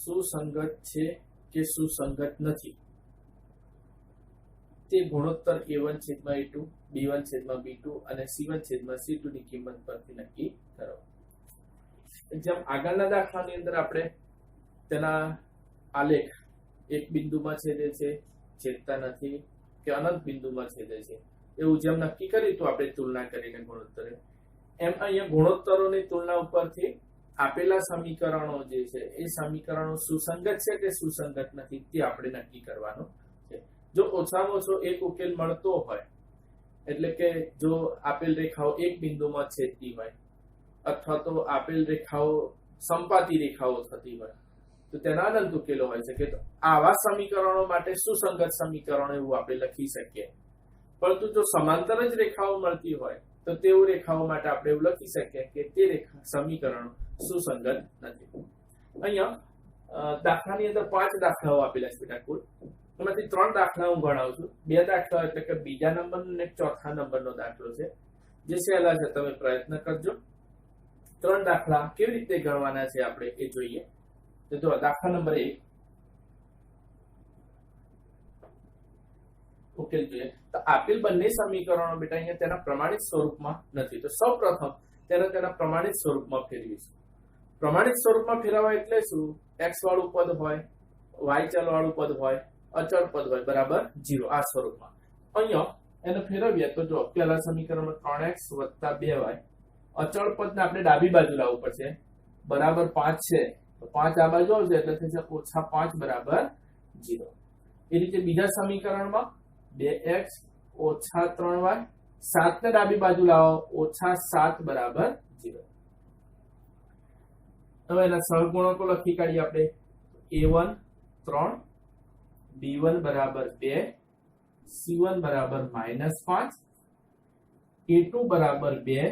સુસંગત છે કે સુસંગત નથી તે ગુણોત્તર a1 છેદમાં a2, b1 છેદમાં b2 અને c1 છેદમાં c2 ની કિંમત પરથી નક્કી કરો. જેમ આગળના દાખલાની અંદર આપણે તેના આલેખ એક બિંદુમાં છેદે છે, છેદતા નથી કે અનંત બિંદુમાં છેદે છે એવું જેમ નક્કી કર્યું તો આપણે તુલના કરીને ગુણોત્તર, એમ અહીંયા ગુણોત્તરોની તુલના ઉપરથી આપેલા સમીકરણો જે છે એ સમીકરણો સુસંગત છે કે સુસંગત નથી તે આપણે નક્કી કરવાનું છે. જો ઓછામાં ઓછો એક ઉકેલ મળતો હોય એટલે કે જો આપેલ રેખાઓ એક બિંદુમાં છેદતી હોય અથવા તો આપેલ રેખાઓ સંપાતી રેખાઓ થતી હોય તો તેના અનંત ઉકેલો હોય છે કે આવા સમીકરણો માટે સુસંગત સમીકરણો એવું આપણે લખી શકીએ. પરંતુ જો સમાંતર જ રેખાઓ મળતી હોય તો તેવું રેખાઓ માટે આપણે એવું લખી શકીએ કે તે સમીકરણો સુસંગત નથી. અહીંયા દાખલાની અંદર 5 દાખલાઓ આપેલા છે બેટા કુલ. એમાંથી 3 દાખલા હું ગણાવું છું. 2 દાખલા એટલે કે બીજા નંબરનો અને ચોથા નંબરનો દાખલો છે જે સહેલા છે, તમે પ્રયત્ન કરજો. ત્રણ દાખલા કેવી રીતે ગણવાના છે આપણે એ જોઈએ. તો જો દાખલા નંબર 1 ઉકેલ જોઈએ. તો આપેલ બંને સમીકરણો બેટા અહીંયા તેના પ્રમાણિત સ્વરૂપમાં નથી. તો સૌપ્રથમ તેના પ્રમાણિત સ્વરૂપમાં ફેરવીશું. પ્રમાણિત સ્વરૂપમાં ફેરવવા એટલે શું? x વાળું પદ હોય, y ચલ વાળું પદ હોય, અચળ પદ હોય બરાબર 0 આ સ્વરૂપમાં. અહીંયા એને ફેરવીએ તો જો પહેલા સમીકરણમાં 3x + 2y અચળ પદને આપણે ડાબી બાજુ લાવવું પડશે બરાબર 5 છે. તો 5 આ બાજુ આવશે એટલે થશે -5 બરાબર 0. એ રીતે બીજા સમીકરણમાં 2x - 3y 7 ને ડાબી બાજુ લાવો -7 બરાબર 0. હવે એના સહગુણકો લખી કાઢીએ આપણે. a1 3 b1 બરાબર 2 c1 બરાબર -5 a2 બરાબર 2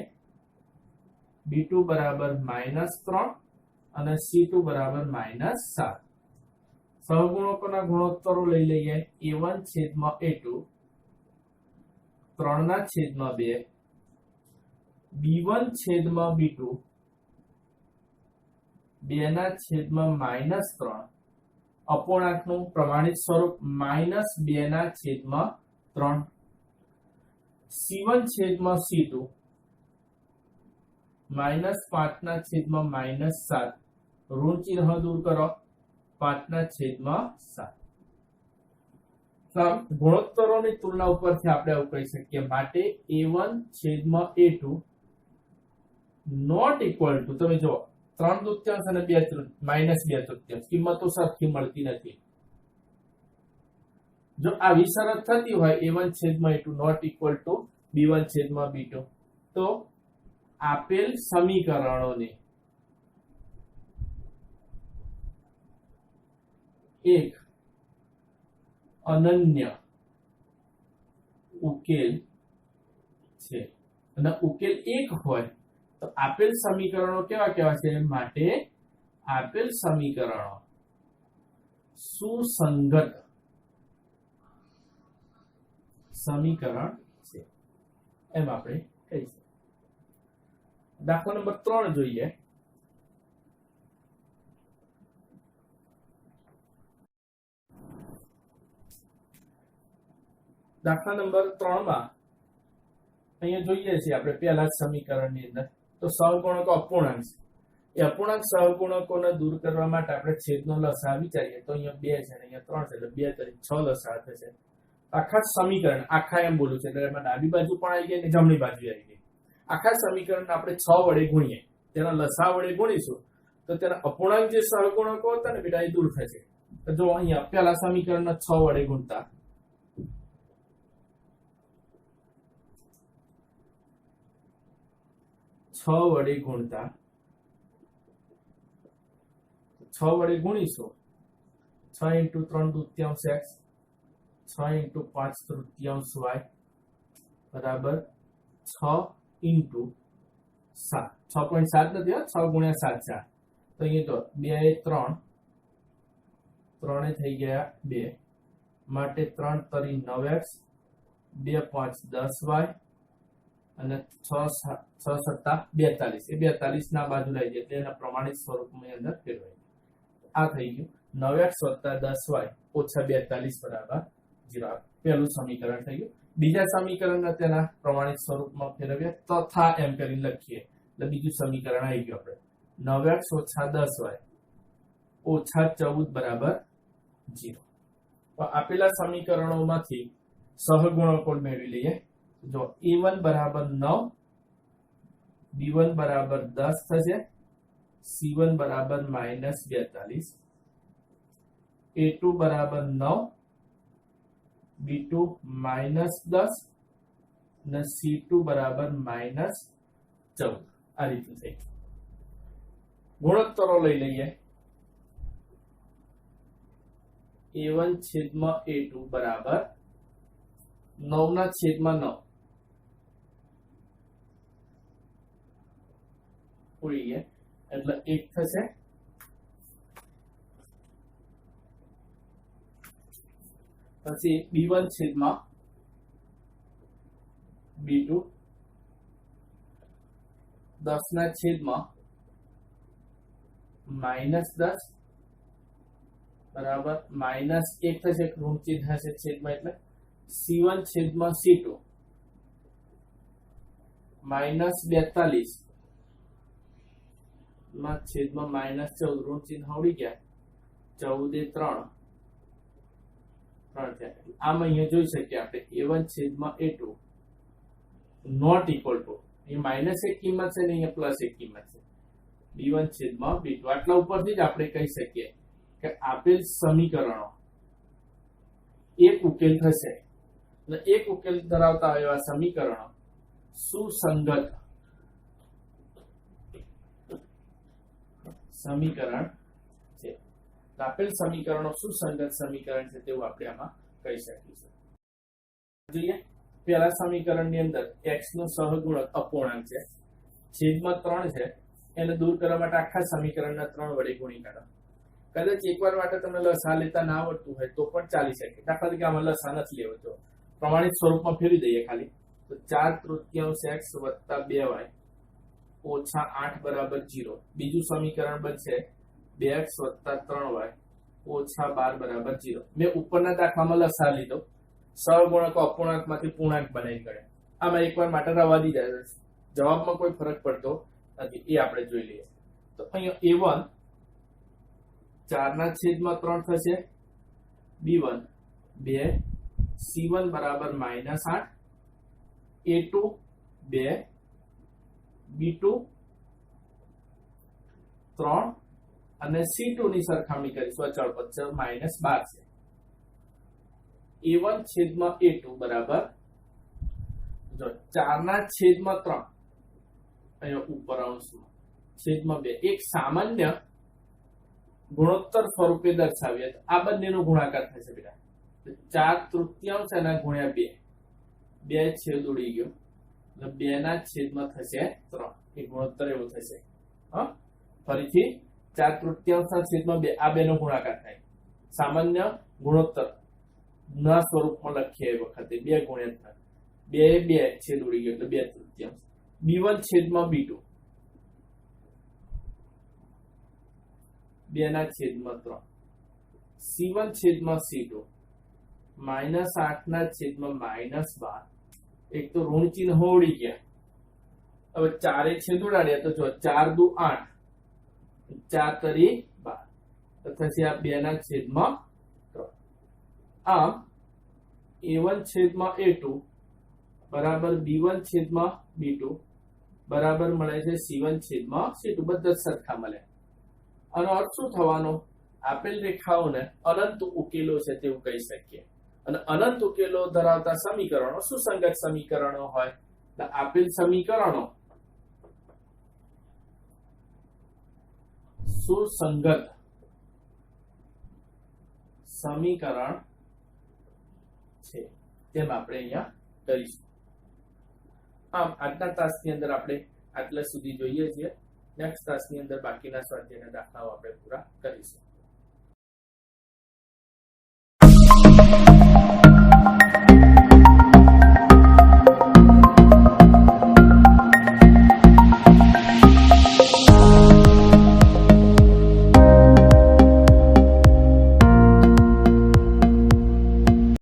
b2 બરાબર -3 અને c2 બરાબર -7. સહગુણકોના ગુણોત્તરો લઈ લઈએ. a1 છેદમાં a2 3 ના છેદમાં 2 b1 છેદમાં b2 2 ના છેદમાં -3 અપૂર્ણાંકનું પ્રમાણિત સ્વરૂપ -2 ના છેદમાં 3 c1 છેદમાં c2 -5 ના છેદમાં -7 ઋણ ચિહ્ન દૂર કરો 5 ના છેદમાં 7. ગુણોત્તરોની તુલના ઉપરથી આપણે આવું કહી શકીએ. માટે a1 છેદમાં a2 નોટ ઇક્વલ ટુ તમે જો 3/3 અને -2/3 કિંમતો સરખી મળતી નથી. જો આવી શરત થતી હોય a1 છેદમાં a2 not equal two b1 છેદમાં b2 તો આપેલ સમીકરણોને એક અનન્ય ઉકેલ છે. અને ઉકેલ એક હોય તો આપેલ સમીકરણો કેવા કેવા છે? માટે આપેલ સમીકરણો સુસંગત સમીકરણ છે એમ આપણે કહી શકીએ. દાખલા નંબર 3 જોઈએ. દાખલા નંબર 3 માં અહીંયા જોઈએ છીએ આપણે પહેલા જ સમીકરણની અંદર તો સહગુણકો અપૂર્ણાંક છે. એ અપૂર્ણાંક સહગુણકોને દૂર કરવા માટે આપણે છેદનો લસા વિચારીએ તો અહીંયા 2 છે અને અહીંયા 3 છે એટલે 2 તરી 6 લસા થશે. આખા સમીકરણ આખા એમ બોલું છે એટલે એમાં ડાબી બાજુ પણ આવી ગઈ અને જમણી બાજુ આવી ગઈ. આખા સમીકરણને આપણે 6 વડે ગુણીએ, તેના લસા વડે ગુણીશું તો તેના અપૂર્ણાંક જે સહગુણકો હતા ને બેટા એ દૂર થશે. તો જો અહીંયા પહેલા સમીકરણને 6 વડે ગુણતા 6 વડે ગુણીશું 6 × 3/3 x 6 × 5/3 y બરાબર 6 × 7 6.7 નથી 6 × 7 4. તો અહીંયા તો 2 એ 3 3 એ થઈ ગયા 2 માટે 3 તરી 9x 2 5 10y અને 6 7 42 એ 42 ના બાજુ લઈ જઈએ એટલે એના પ્રમાણિત સ્વરૂપની અંદર ફેરવાય. આ થઈ ગયું 9x + 10y - 42 બરાબર 0. પહેલું સમીકરણ થઈ ગયું. બીજા સમીકરણને તેના પ્રમાણિત સ્વરૂપમાં ફેરવીએ તથા એમ કરીને લખીએ એટલે બીજું સમીકરણ આવી ગયું. આપણે 9x - 10y - 14 બરાબર 0. તો આપેલા સમીકરણોમાંથી સહગુણકો મેળવી લઈએ. જો a1 બરાબર 9 b1 બરાબર 10 થશે c1 બરાબર -42 a2 બરાબર 9 b2 -10 અને c2 બરાબર -14. આ રીતનું થઈ. ગુણોત્તરો લઈ લઈએ. a1 છેદમાં a2 બરાબર 9 ના છેદમાં 9 ઉડીએ એટલે 1 થશે. પછી b1 છેદમાં b2 10 ના છેદમાં -10 બરાબર -1 થશે, ઋણ ચિહ્ન હશે છેદમાં એટલે C1 છેદમાં C2 -42 માં છેદમાં -14 ઋણ ચિહ્ન ઉડી ગયા, 14 3 થયા. આમ અહીંયા જોઈ શકીએ આપણે A1 છેદમાં A2 નોટ ઇક્વલ ટુ, અહીંયા -1 કિંમત છે ને અહીંયા +1 કિંમત છે, B1 છેદમાં B2. આટલા ઉપરથી જ આપણે કહી શકીએ કે આપેલ સમીકરણો એક ઉકેલ થશે, અને એક ઉકેલ ધરાવતા એવા સમીકરણો સુસંગત સમીકરણ છે. આપેલ સમીકરણો સુસંગત સમીકરણ છે તેવું આપણે આમાં કહી શકીશું. જોઈએ પહેલા સમીકરણની અંદર x નો સહગુણક અપૂર્ણાંક છે, છેદમાં 3 છે, એને દૂર કરવા માટે આખા સમીકરણના 3 વડે ગુણી કાઢો. કદાચ એકવાર માટે તમને લસા લેતા ના આવડતું હોય તો પણ ચાલી શકે. દાખલા તરીકે આમાં લસા નથી લેવો તો પ્રમાણિત સ્વરૂપમાં ફેરવી દઈએ ખાલી, તો 4/3 x વત્તા 2y ઓછા 8 બરાબર 0. બીજું સમીકરણ બનશે 2x વત્તા 3y ઓછા 12 બરાબર 0. મેં ઉપરના દાખલામાં લસા લીધો, સહગુણકો અપૂર્ણાંકમાંથી પૂર્ણાંક બનાવી ગણ્યા. આમાં એકવાર માટે રવા દીધા, જવાબમાં કોઈ ફરક પડતો નથી, એ આપણે જોઈ લઈએ. તો અહીંયા A1 4/3 થશે, B1 2, C1 બરાબર -8, A2 2, B2 3 અને C2 ની સરખામણી કરીશું, અચળ પદ છે -12 છે. A1 છેદમાં A2 બરાબર જો 4/3 અહીંયા ઉપર અંશમાં છેદમાં 2, એક સામાન્ય ગુણોત્તર સ્વરૂપે દર્શાવીએ તો આ બંનેનો ગુણાકાર થશે બેટા, 4/3 એના ગુણ્યા 2, 2 છેદ ઉડી ગયો એટલે 2/3 થશે 3, એ ગુણોત્તર એવો થશે. હા, ફરીથી 4/3 છેદમાં 2, આ બેનો ગુણાકાર થાય, સામાન્ય ગુણોત્તર ના સ્વરૂપમાં લખીએ એ વખતે 2 ગુણ્યા 3, 2 છેદ ઉડી ગયો એટલે 2/3. B1 છેદમાં B2 2/3, C1 છેદમાં C2 -8/12. એક તો ઋણ ચિહ્ન ઉડી ગયા, હવે 4 છેદ ઉડાડ્યા તો જો 4 દુ 8, 4 તરી 12 તો થશે આ 2/3. આમ A1 છેદમાં A2 બરાબર B1 છેદમાં B2 બરાબર મળે છે C1 છેદમાં C2, બધા સરખા મળે. આનો અર્થ શું થવાનો? આપેલ રેખાઓને અનંત ઉકેલો છે તેવું કહી શકીએ, અને અનંત ઉકેલો ધરાવતા સમીકરણો સુસંગત સમીકરણો હોય. આપેલ સમીકરણો સુસંગત સમીકરણ છે તેમ આપણે અહીંયા કરીશું. આમ આજના તાસની અંદર આપણે આટલા સુધી જોઈએ છીએ. નેક્સ્ટ તાસની અંદર બાકીના સ્વાધ્યાયના દાખલાઓ આપણે પૂરા કરીશું.